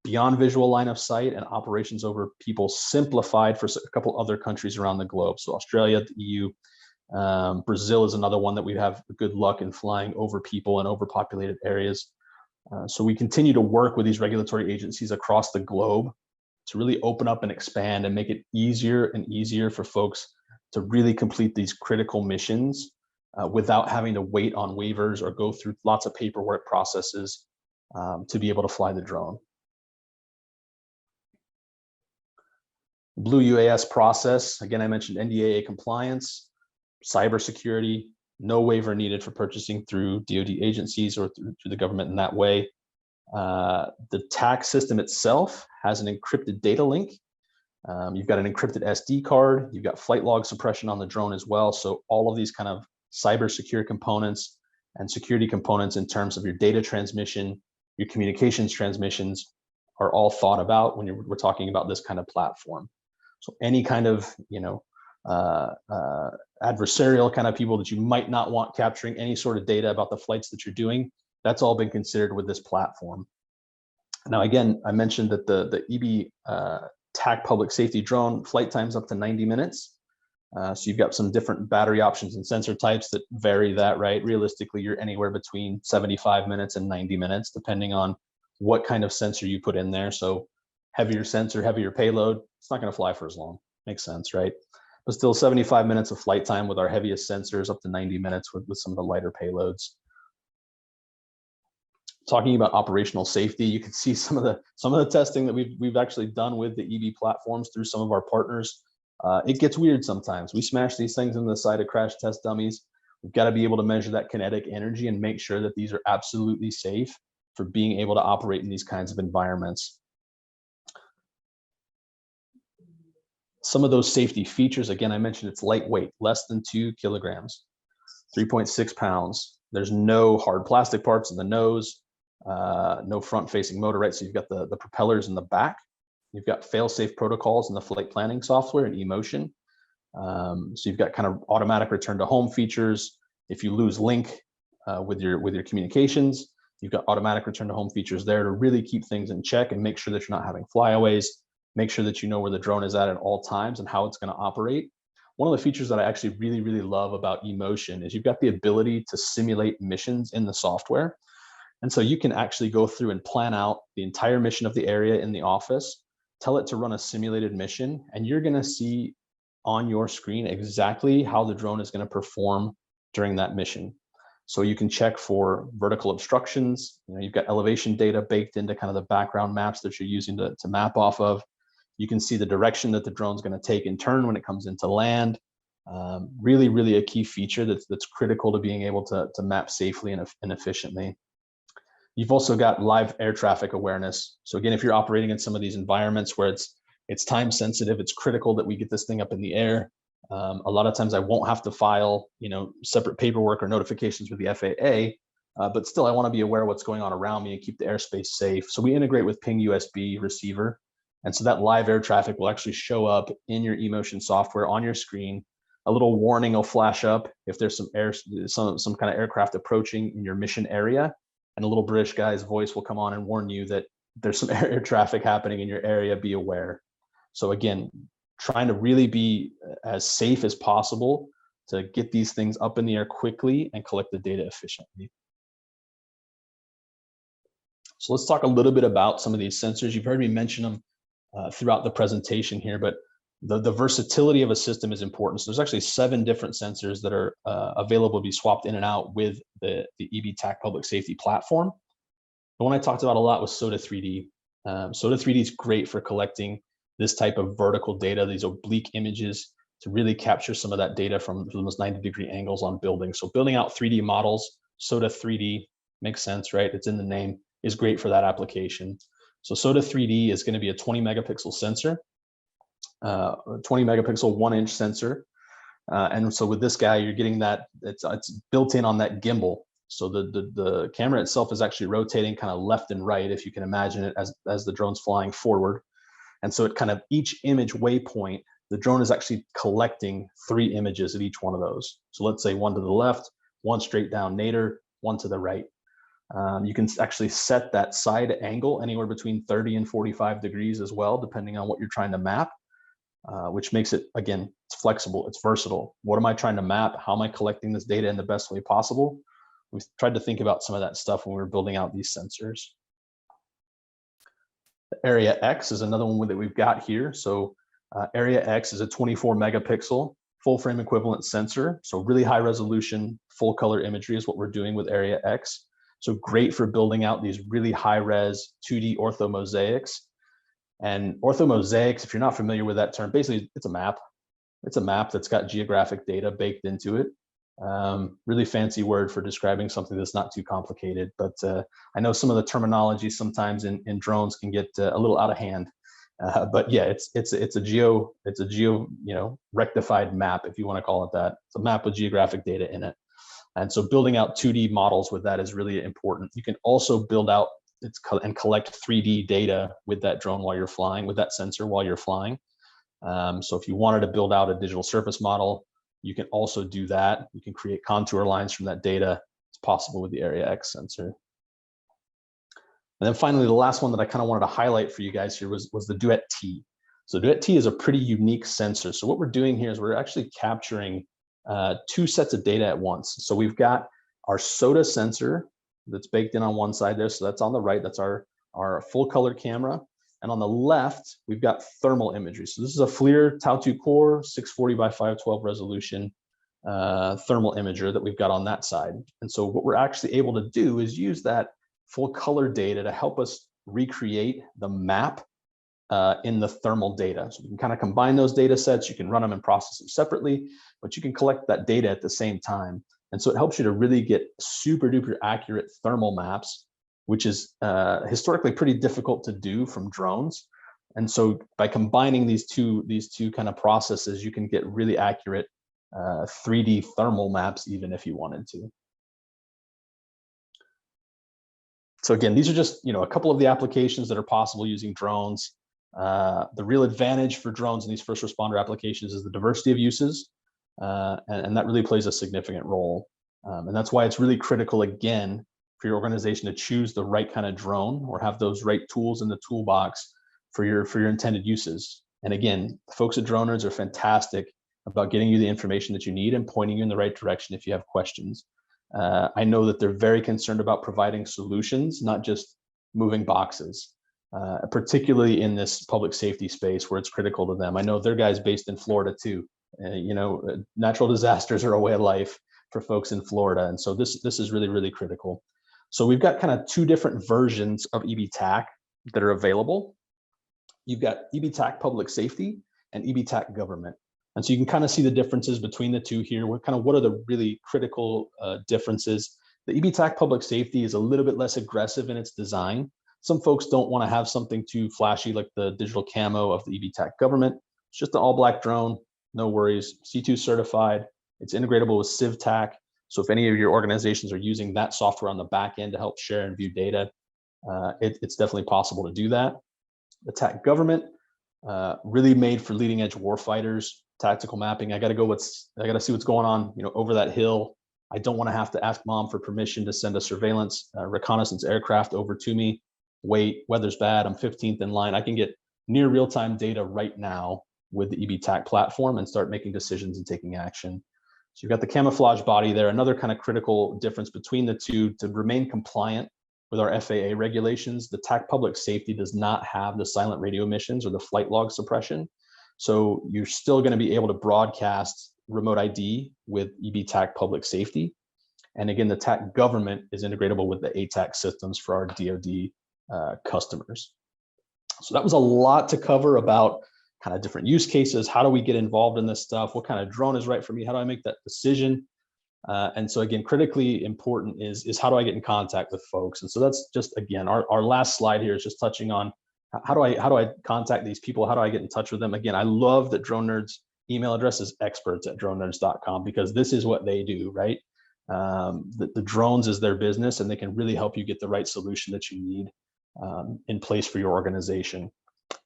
Beyond visual line of sight and operations over people simplified for a couple other countries around the globe. So Australia, the EU, Brazil is another one that we have good luck in flying over people in overpopulated areas. So we continue to work with these regulatory agencies across the globe to really open up and expand and make it easier and easier for folks to really complete these critical missions without having to wait on waivers or go through lots of paperwork processes to be able to fly the drone. Blue UAS process, again, I mentioned NDAA compliance, cybersecurity, no waiver needed for purchasing through DoD agencies or through the government in that way. The TAC system itself has an encrypted data link. You've got an encrypted SD card. You've got flight log suppression on the drone as well. So all of these kind of cyber secure components and security components in terms of your data transmission, your communications transmissions are all thought about when we're talking about this kind of platform. So any kind of, adversarial kind of people that you might not want capturing any sort of data about the flights that you're doing, that's all been considered with this platform. Now, again, I mentioned that the TAC public safety drone flight time's up to 90 minutes. So you've got some different battery options and sensor types that vary that, right? Realistically, you're anywhere between 75 minutes and 90 minutes, depending on what kind of sensor you put in there. So heavier sensor, heavier payload, it's not going to fly for as long. Makes sense, right? But still 75 minutes of flight time with our heaviest sensors, up to 90 minutes with some of the lighter payloads. Talking about operational safety, you can see some of the testing that we've actually done with the EB platforms through some of our partners. It gets weird sometimes. We smash these things into the side of crash test dummies. We've got to be able to measure that kinetic energy and make sure that these are absolutely safe for being able to operate in these kinds of environments. Some of those safety features, again, I mentioned it's lightweight, less than 2 kilograms, 3.6 pounds. There's no hard plastic parts in the nose, no front-facing motor, right? So you've got the propellers in the back. You've got fail-safe protocols in the flight planning software and eMotion. So you've got kind of automatic return to home features. If you lose link with your communications, you've got automatic return to home features there to really keep things in check and make sure that you're not having flyaways. Make sure that you know where the drone is at all times and how it's going to operate. One of the features that I actually really, really love about eMotion is you've got the ability to simulate missions in the software. And so you can actually go through and plan out the entire mission of the area in the office, tell it to run a simulated mission, and you're going to see on your screen exactly how the drone is going to perform during that mission. So you can check for vertical obstructions. You've got elevation data baked into kind of the background maps that you're using to map off of. You can see the direction that the drone's going to take in turn when it comes into land. Really, really a key feature that's critical to being able to map safely and efficiently. You've also got live air traffic awareness. So again, if you're operating in some of these environments where it's time sensitive, it's critical that we get this thing up in the air. A lot of times I won't have to file, separate paperwork or notifications with the FAA, but still I want to be aware of what's going on around me and keep the airspace safe. So we integrate with Ping USB receiver. And so that live air traffic will actually show up in your eMotion software on your screen. A little warning will flash up if there's some kind of aircraft approaching in your mission area, and a little British guy's voice will come on and warn you that there's some air traffic happening in your area, be aware. So again, trying to really be as safe as possible to get these things up in the air quickly and collect the data efficiently. So let's talk a little bit about some of these sensors. You've heard me mention them throughout the presentation here, but the versatility of a system is important. So there's actually 7 different sensors that are available to be swapped in and out with the EBTAC public safety platform. The one I talked about a lot was SOTA 3D. SOTA 3D is great for collecting this type of vertical data, these oblique images, to really capture some of that data from those 90-degree angles on buildings. So building out 3D models, SOTA 3D makes sense, right? It's in the name, is great for that application. So SOTA 3D is going to be a 20 megapixel sensor, 20 megapixel 1-inch sensor. And so with this guy, you're getting that, it's built in on that gimbal. So the camera itself is actually rotating kind of left and right, if you can imagine it, as the drone's flying forward. And so it kind of, each image waypoint, the drone is actually collecting 3 images at each one of those. So let's say one to the left, one straight down nadir, one to the right. You can actually set that side angle anywhere between 30 and 45 degrees as well, depending on what you're trying to map, which makes it, again, it's flexible, it's versatile. What am I trying to map? How am I collecting this data in the best way possible? We've tried to think about some of that stuff when we were building out these sensors. The Area X is another one that we've got here. So Area X is a 24 megapixel full frame equivalent sensor. So really high resolution, full color imagery is what we're doing with Area X. So great for building out these really high res 2D orthomosaics. And orthomosaics, if you're not familiar with that term, basically it's a map. It's a map that's got geographic data baked into it. Really fancy word for describing something that's not too complicated, but I know some of the terminology sometimes in drones can get a little out of hand. But yeah, it's a geo rectified map, if you want to call it that. It's a map with geographic data in it. And so building out 2D models with that is really important. You can also build out and collect 3D data with that drone while you're flying, with that sensor while you're flying. So if you wanted to build out a digital surface model, you can also do that. You can create contour lines from that data. It's possible with the Area X sensor. And then finally, the last one that I kind of wanted to highlight for you guys here was the Duet T. So Duet T is a pretty unique sensor. So what we're doing here is we're actually capturing 2 sets of data at once. So we've got our SOTA sensor that's baked in on one side there. So that's on the right, that's our full color camera. And on the left, we've got thermal imagery. So this is a FLIR Tau2 core, 640 by 512 resolution thermal imager that we've got on that side. And so what we're actually able to do is use that full color data to help us recreate the map in the thermal data. So you can kind of combine those data sets, you can run them and process them separately, but you can collect that data at the same time. And so it helps you to really get super duper accurate thermal maps, which is historically pretty difficult to do from drones. And so by combining these two kind of processes, you can get really accurate 3D thermal maps, even if you wanted to. So again, these are just a couple of the applications that are possible using drones. The real advantage for drones in these first responder applications is the diversity of uses, and that really plays a significant role. And that's why it's really critical, again, for your organization to choose the right kind of drone or have those right tools in the toolbox for your intended uses. And again, the folks at Drone Nerds are fantastic about getting you the information that you need and pointing you in the right direction if you have questions. I know that they're very concerned about providing solutions, not just moving boxes, particularly in this public safety space where it's critical to them. I know they're guys based in Florida too. Natural disasters are a way of life for folks in Florida. And so this is really, really critical. So we've got kind of two different versions of EBTAC that are available. You've got EBTAC Public Safety and EBTAC Government. And so you can kind of see the differences between the two here. What are the really critical differences? The EBTAC Public Safety is a little bit less aggressive in its design. Some folks don't want to have something too flashy like the digital camo of the EBTAC Government. It's just an all-black drone, no worries, C2 certified. It's integratable with CivTAC. So if any of your organizations are using that software on the back end to help share and view data, it's definitely possible to do that. The TAC Government, really made for leading edge warfighters, tactical mapping. I got to see what's going on, over that hill. I don't want to have to ask mom for permission to send a surveillance reconnaissance aircraft over to me. Wait, weather's bad, I'm 15th in line. I can get near real-time data right now with the EBTAC platform and start making decisions and taking action. So you've got the camouflage body there. Another kind of critical difference between the two, to remain compliant with our FAA regulations, the TAC Public Safety does not have the silent radio emissions or the flight log suppression. So you're still going to be able to broadcast remote ID with EBTAC Public Safety. And again, the TAC Government is integratable with the ATAC systems for our DoD customers. So that was a lot to cover about kind of different use cases. How do we get involved in this stuff? What kind of drone is right for me? How do I make that decision? And so again, critically important is how do I get in contact with folks? And so that's just, again, our last slide here is just touching on how do I contact these people? How do I get in touch with them? Again, I love that Drone Nerds email address is experts@dronenerds.com, because this is what they do, right? The drones is their business, and they can really help you get the right solution that you need in place for your organization.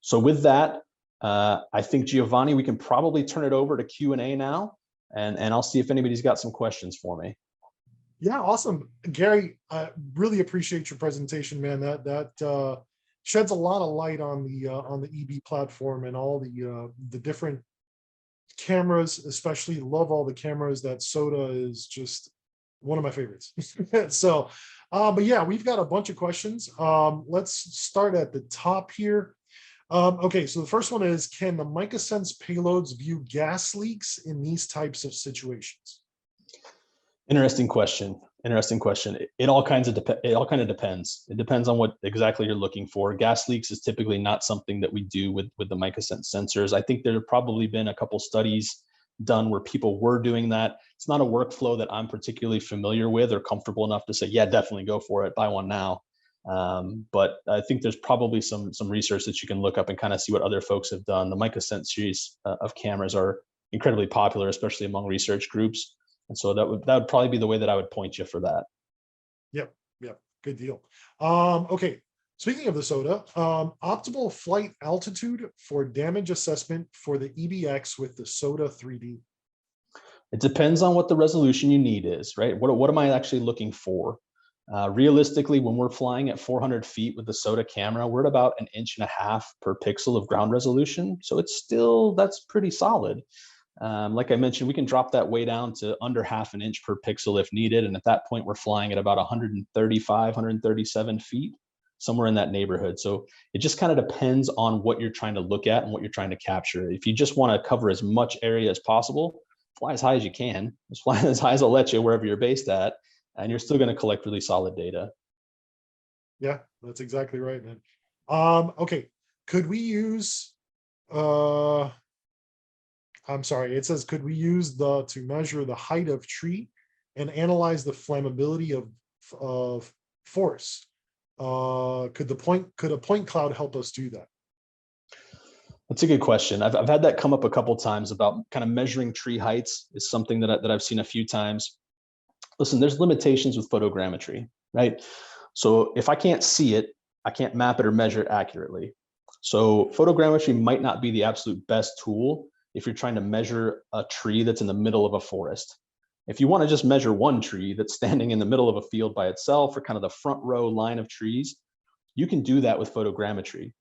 So with that, I think, Giovanni, we can probably turn it over to Q&A now, and I'll see if anybody's got some questions for me. Yeah, awesome. Gary, I really appreciate your presentation, man. That sheds a lot of light on the EB platform and all the different cameras. Especially love all the cameras. That SOTA is just one of my favorites. So, but yeah, we've got a bunch of questions. Let's start at the top here. Okay, so the first one is, can the MicaSense payloads view gas leaks in these types of situations? Interesting question. It all kind of depends. It depends on what exactly you're looking for. Gas leaks is typically not something that we do with the MicaSense sensors. I think there have probably been a couple studies done where people were doing that. It's not a workflow that I'm particularly familiar with or comfortable enough to say, yeah, definitely go for it, buy one now. But I think there's probably some research that you can look up and kind of see what other folks have done. The MicaSense series of cameras are incredibly popular, especially among research groups. And so that would probably be the way that I would point you for that. Yep, good deal. Okay, speaking of the SOTA, optimal flight altitude for damage assessment for the EBX with the SOTA 3D. It depends on what the resolution you need is, right? What am I actually looking for? Realistically, when we're flying at 400 feet with the SOTA camera, we're at about 1.5 inches per pixel of ground resolution. So that's pretty solid. Like I mentioned, we can drop that way down to under 0.5 inch per pixel if needed. And at that point, we're flying at about 135, 137 feet, somewhere in that neighborhood. So it just kind of depends on what you're trying to look at and what you're trying to capture. If you just want to cover as much area as possible, fly as high as you can. Just fly as high as they'll let you wherever you're based at, and you're still going to collect really solid data. Yeah, that's exactly right, man. Okay, could we use I'm sorry, it says, could we use to measure the height of tree and analyze the flammability of force? Could a point cloud help us do that? That's a good question. I've had that come up a couple of times about kind of measuring tree heights is something that I've seen a few times. Listen, there's limitations with photogrammetry, right? So if I can't see it, I can't map it or measure it accurately. So photogrammetry might not be the absolute best tool if you're trying to measure a tree that's in the middle of a forest. If you want to just measure one tree that's standing in the middle of a field by itself, or kind of the front row line of trees, you can do that with photogrammetry.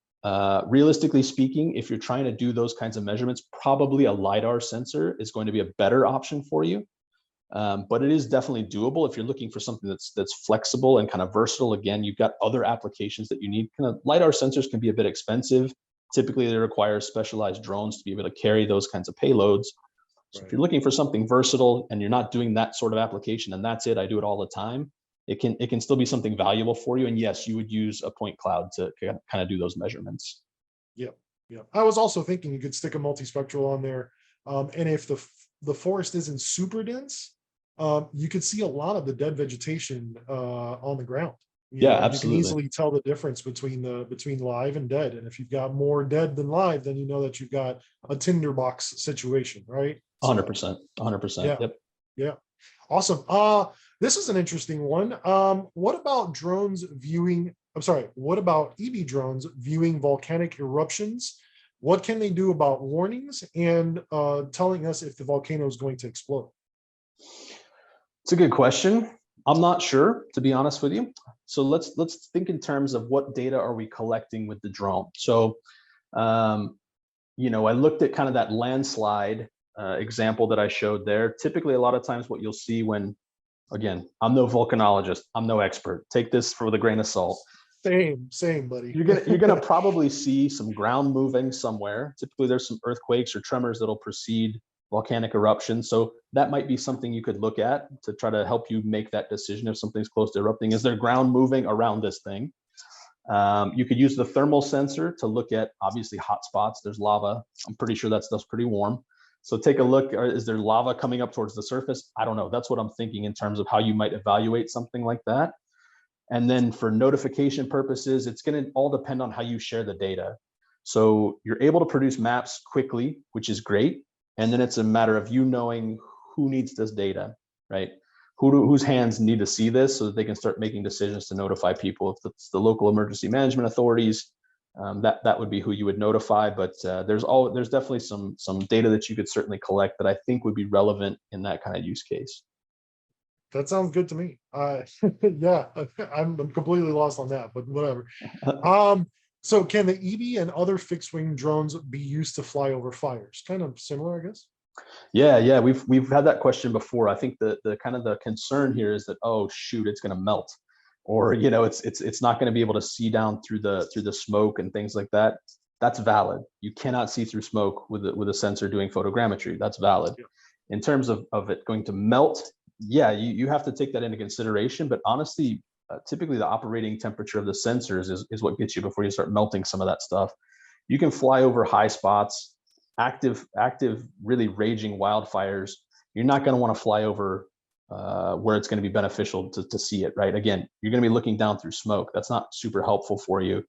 Realistically speaking, if you're trying to do those kinds of measurements, probably a LiDAR sensor is going to be a better option for you. But it is definitely doable if you're looking for something that's flexible and kind of versatile. Again, you've got other applications that you need. Kind of LiDAR sensors can be a bit expensive. Typically, they require specialized drones to be able to carry those kinds of payloads. So if you're looking for something versatile and you're not doing that sort of application, and that's it, I do it all the time, it can still be something valuable for you. And yes, you would use a point cloud to kind of do those measurements. Yep. Yeah. I was also thinking you could stick a multispectral on there. And if the forest isn't super dense, you could see a lot of the dead vegetation on the ground. Yeah, And you can absolutely. easily tell the difference between live and dead. And if you've got more dead than live, then you know that you've got a tinderbox situation, right? 100%. 100%. Yeah. Yep. Yeah. Awesome. This is an interesting one. What about drones viewing? I'm sorry. What about EV drones viewing volcanic eruptions? What can they do about warnings and telling us if the volcano is going to explode? It's a good question. I'm not sure, to be honest with you. So let's think in terms of what data are we collecting with the drone. So, I looked at kind of that landslide example that I showed there. Typically, a lot of times what you'll see when, again, I'm no volcanologist, I'm no expert. Take this with a grain of salt. Same, buddy. You're gonna probably see some ground moving somewhere. Typically, there's some earthquakes or tremors that'll precede volcanic eruption. So that might be something you could look at to try to help you make that decision if something's close to erupting. Is there ground moving around this thing? You could use the thermal sensor to look at obviously hot spots. There's lava. I'm pretty sure that stuff's pretty warm. So take a look. Is there lava coming up towards the surface? I don't know. That's what I'm thinking in terms of how you might evaluate something like that. And then for notification purposes, it's going to all depend on how you share the data. So you're able to produce maps quickly, which is great. And then it's a matter of you knowing who needs this data, right? Whose hands need to see this so that they can start making decisions to notify people. If it's the local emergency management authorities, that would be who you would notify. But there's definitely some data that you could certainly collect that I think would be relevant in that kind of use case. That sounds good to me. Yeah, I'm completely lost on that, but whatever. So can the EV and other fixed wing drones be used to fly over fires? Kind of similar, I guess. Yeah, we've had that question before. I think the kind of the concern here is that, oh shoot, it's going to melt, or it's not going to be able to see down through the smoke and things like that. That's valid. You cannot see through smoke with a sensor doing photogrammetry. That's valid. Yeah. In terms of it going to melt, yeah, you have to take that into consideration. But honestly, typically the operating temperature of the sensors is what gets you before you start melting some of that stuff. You can fly over high spots, active, really raging wildfires. You're not going to want to fly over where it's going to be beneficial to see it, right? Again, you're going to be looking down through smoke. That's not super helpful for you.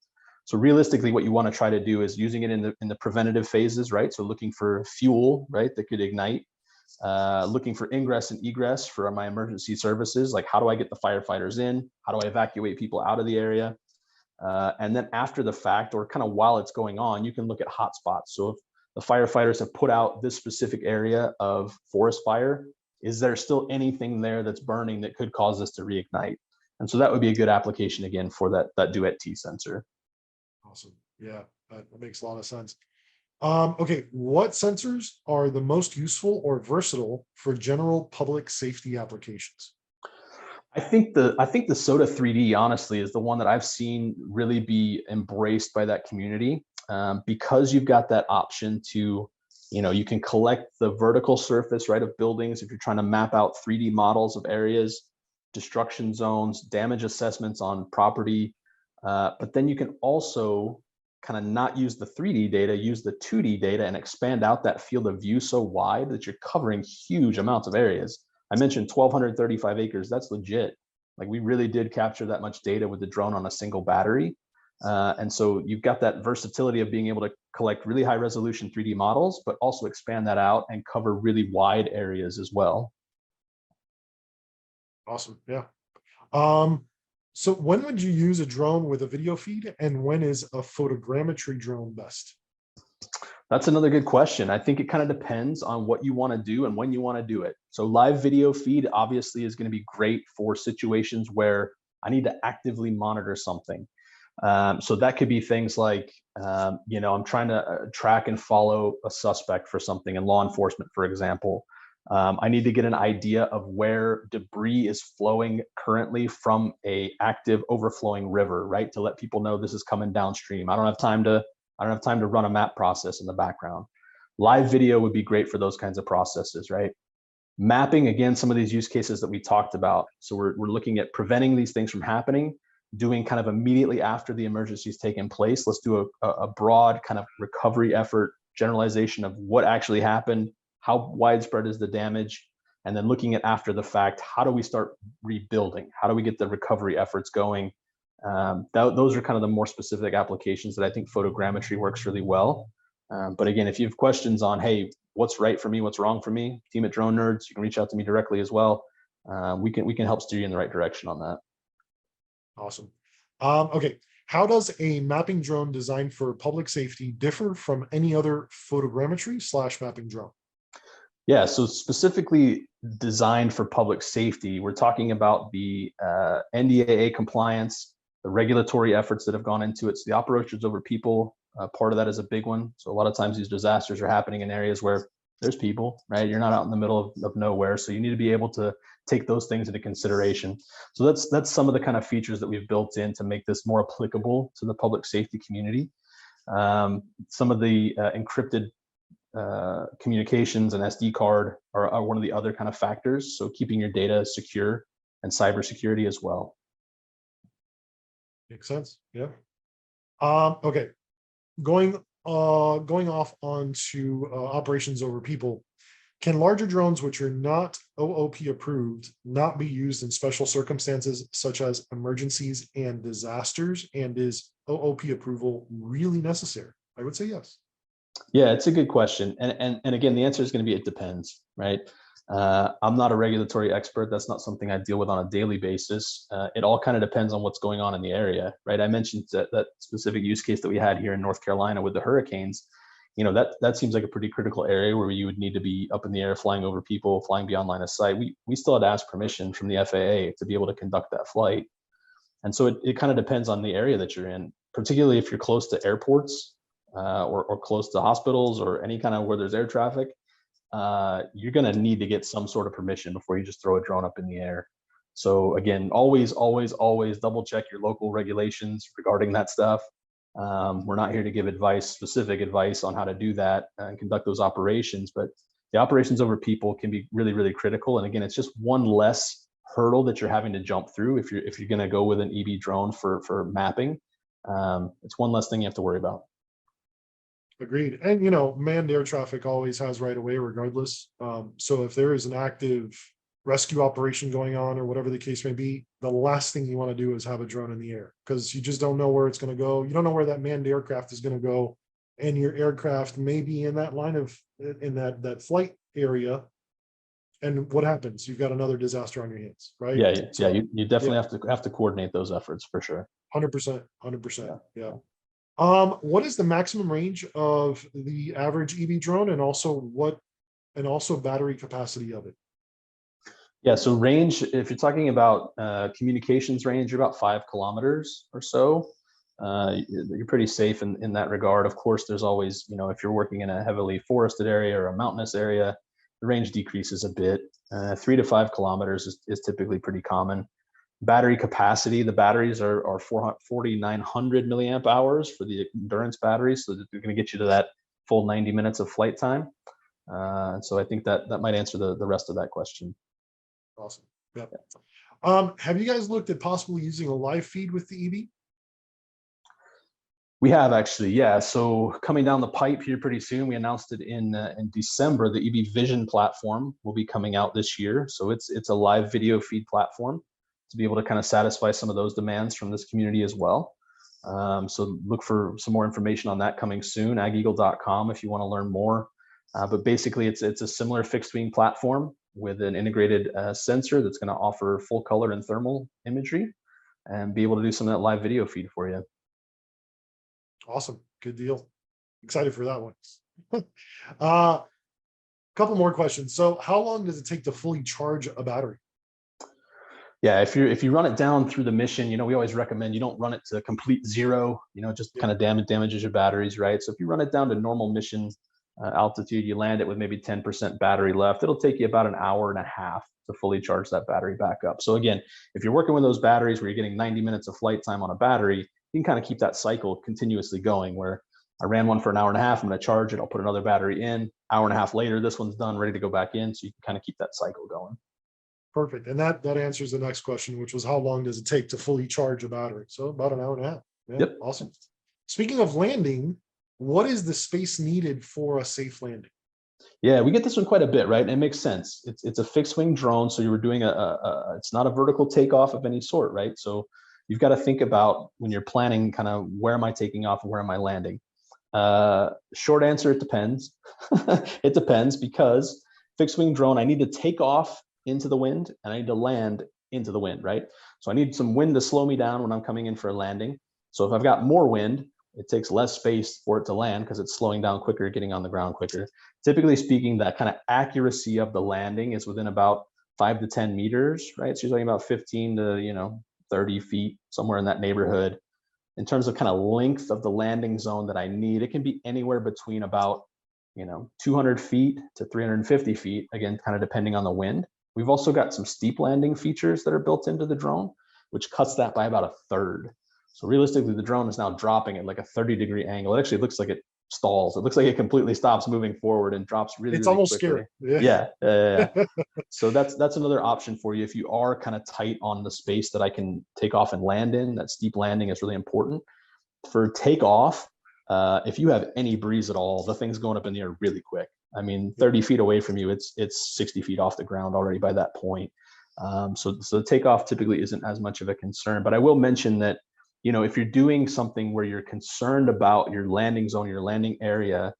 So realistically, what you want to try to do is using it in the preventative phases, right? So looking for fuel, right, that could ignite. Looking for ingress and egress for my emergency services, like how do I get the firefighters in? How do I evacuate people out of the area? And then after the fact, or kind of while it's going on, you can look at hotspots. So if the firefighters have put out this specific area of forest fire, is there still anything there that's burning that could cause this to reignite? And so that would be a good application again for that Duet T sensor. Awesome. Yeah, that makes a lot of sense. Okay, what sensors are the most useful or versatile for general public safety applications? I think the Soda 3D honestly is the one that I've seen really be embraced by that community, because you've got that option to, you can collect the vertical surface, right, of buildings if you're trying to map out 3D models of areas, destruction zones, damage assessments on property, but then you can also kind of not use the 3D data, use the 2D data and expand out that field of view so wide that you're covering huge amounts of areas. I mentioned 1,235 acres. That's legit. Like we really did capture that much data with the drone on a single battery. And so you've got that versatility of being able to collect really high resolution 3D models, but also expand that out and cover really wide areas as well. Awesome. Yeah. So when would you use a drone with a video feed, and when is a photogrammetry drone best? That's another good question. I think it kind of depends on what you want to do and when you want to do it. So live video feed obviously is going to be great for situations where I need to actively monitor something. So that could be things like, I'm trying to track and follow a suspect for something in law enforcement, for example. I need to get an idea of where debris is flowing currently from a active overflowing river, right? To let people know this is coming downstream. I don't have time to run a map process in the background. Live video would be great for those kinds of processes, right? Mapping, again, some of these use cases that we talked about. So we're looking at preventing these things from happening, doing kind of immediately after the emergency's taken place. Let's do a broad kind of recovery effort, generalization of what actually happened, how widespread is the damage, and then looking at after the fact, how do we start rebuilding? How do we get the recovery efforts going? Those are kind of the more specific applications that I think photogrammetry works really well. But again, if you have questions on, hey, what's right for me, what's wrong for me, team at Drone Nerds, you can reach out to me directly as well. We can help steer you in the right direction on that. Awesome. Okay. How does a mapping drone designed for public safety differ from any other photogrammetry/mapping drone? Yeah, so specifically designed for public safety, we're talking about the NDAA compliance, the regulatory efforts that have gone into it. So the operations over people, part of that is a big one. So a lot of times these disasters are happening in areas where there's people, right? You're not out in the middle of nowhere. So you need to be able to take those things into consideration. So that's some of the kind of features that we've built in to make this more applicable to the public safety community. Some of the encrypted communications and SD card are one of the other kind of factors. So keeping your data secure and cybersecurity as well. Makes sense. Yeah. Okay. Going off onto operations over people. Can larger drones, which are not OOP approved, not be used in special circumstances such as emergencies and disasters? And is OOP approval really necessary? I would say yes. Yeah, it's a good question. And again, the answer is going to be it depends, right? I'm not a regulatory expert. That's not something I deal with on a daily basis. It all kind of depends on what's going on in the area, right? I mentioned that specific use case that we had here in North Carolina with the hurricanes. That seems like a pretty critical area where you would need to be up in the air, flying over people, flying beyond line of sight. We still had to ask permission from the FAA to be able to conduct that flight. And so it kind of depends on the area that you're in, particularly if you're close to airports or close to hospitals or any kind of where there's air traffic. You're going to need to get some sort of permission before you just throw a drone up in the air. So again, always double check your local regulations regarding that stuff. We're not here to give specific advice on how to do that and conduct those operations, but the operations over people can be really, really critical. And again, it's just one less hurdle that you're having to jump through if you're going to go with an EB drone for mapping. It's one less thing you have to worry about. Agreed. And manned air traffic always has right of way regardless. So if there is an active rescue operation going on or whatever the case may be, the last thing you want to do is have a drone in the air, because you just don't know where it's going to go. You don't know where that manned aircraft is going to go, and your aircraft may be in that line of in that flight area. And what happens? You've got another disaster on your hands, right? Yeah, so, yeah. You definitely have to coordinate those efforts for sure. 100%. Yeah. What is the maximum range of the average EV drone, and also battery capacity of it? Yeah, so range, if you're talking about communications range, you're about 5 kilometers or so. You're pretty safe in that regard. Of course, there's always, if you're working in a heavily forested area or a mountainous area, the range decreases a bit. 3 to 5 kilometers is typically pretty common. Battery capacity, the batteries are 4,900 milliamp hours for the endurance batteries, so they're going to get you to that full 90 minutes of flight time. So I think that might answer the rest of that question. Awesome. Yep. Have you guys looked at possibly using a live feed with the EV? We have actually, yeah. So coming down the pipe here pretty soon, we announced it in December. The EV Vision platform will be coming out this year. So it's a live video feed platform to be able to kind of satisfy some of those demands from this community as well. So look for some more information on that coming soon, AgEagle.com if you want to learn more. But basically, it's a similar fixed wing platform with an integrated sensor that's going to offer full color and thermal imagery. and be able to do some of that live video feed for you. Awesome. Good deal. Excited for that one. Couple more questions. So how long does it take to fully charge a battery? Yeah, if you run it down through the mission, we always recommend you don't run it to complete zero. It just kind of damages your batteries, right? So if you run it down to normal mission altitude, you land it with maybe 10% battery left, it'll take you about an hour and a half to fully charge that battery back up. So again, if you're working with those batteries where you're getting 90 minutes of flight time on a battery, you can kind of keep that cycle continuously going, where I ran one for an hour and a half, I'm going to charge it, I'll put another battery in, hour and a half later, this one's done, ready to go back in. So you can kind of keep that cycle going. Perfect. And that answers the next question, which was how long does it take to fully charge a battery? So about an hour and a half. Yeah, yep. Awesome. Speaking of landing, what is the space needed for a safe landing? Yeah, we get this one quite a bit, right? And it makes sense. It's a fixed wing drone, so you were doing it's not a vertical takeoff of any sort, right? So you've got to think about when you're planning kind of where am I taking off and where am I landing? Short answer, it depends. It depends, because fixed wing drone, I need to take off into the wind and I need to land into the wind, right? So I need some wind to slow me down when I'm coming in for a landing. So if I've got more wind, it takes less space for it to land because it's slowing down quicker, getting on the ground quicker. Typically speaking, that kind of accuracy of the landing is within about 5 to 10 meters, right? So you're talking about 15 to 30 feet, somewhere in that neighborhood. In terms of kind of length of the landing zone that I need, it can be anywhere between about 200 feet to 350 feet, again, kind of depending on the wind. We've also got some steep landing features that are built into the drone, which cuts that by about a third. So realistically, the drone is now dropping at like a 30-degree angle. It actually looks like it stalls. It looks like it completely stops moving forward and drops really, it's really almost quickly. Scary. Yeah. So that's another option for you if you are kind of tight on the space that I can take off and land in. That steep landing is really important. For takeoff, if you have any breeze at all, the thing's going up in the air really quick. I mean, 30 feet away from you, it's 60 feet off the ground already by that point. So takeoff typically isn't as much of a concern. But I will mention that, if you're doing something where you're concerned about your landing zone, your landing area,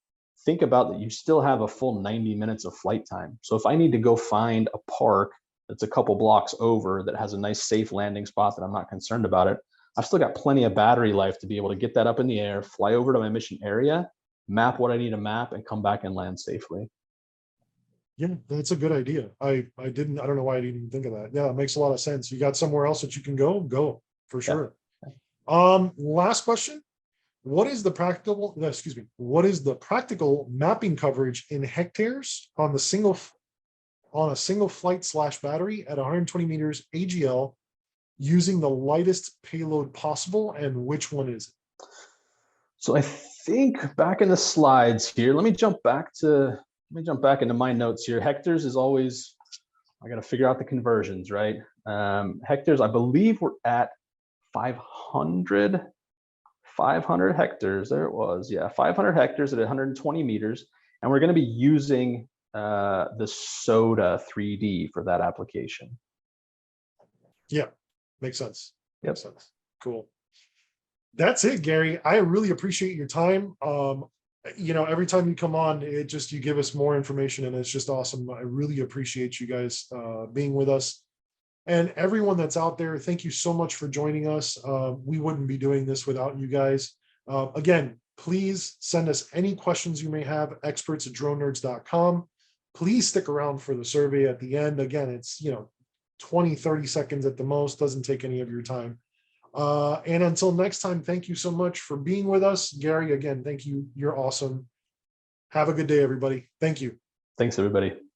think about that you still have a full 90 minutes of flight time. So if I need to go find a park that's a couple blocks over that has a nice safe landing spot that I'm not concerned about it, I've still got plenty of battery life to be able to get that up in the air, fly over to my mission area, map what I need to map, and come back and land safely. Yeah, that's a good idea. I don't know why I didn't even think of that. Yeah, it makes a lot of sense. You got somewhere else that you can go for sure. Yeah. Last question. What is the practical mapping coverage in hectares on a single flight / battery at 120 meters AGL using the lightest payload possible, and which one is it? So I think back in the slides here, let me jump back into my notes here. Hectares is always, I got to figure out the conversions, right? Hectares, I believe we're at 500 hectares. There it was. Yeah, 500 hectares at 120 meters. And we're going to be using the SOTA 3D for that application. Yeah, makes sense. Yep. Makes sense. Cool. That's it, Gary. I really appreciate your time. Every time you come on, you give us more information, and it's just awesome. I really appreciate you guys being with us. And everyone that's out there, thank you so much for joining us. We wouldn't be doing this without you guys. Again, please send us any questions you may have, experts@dronenerds.com. Please stick around for the survey at the end. Again, it's 20, 30 seconds at the most, doesn't take any of your time. And until next time, thank you so much for being with us. Gary, again, thank you. You're awesome. Have a good day, everybody. Thank you. Thanks, everybody.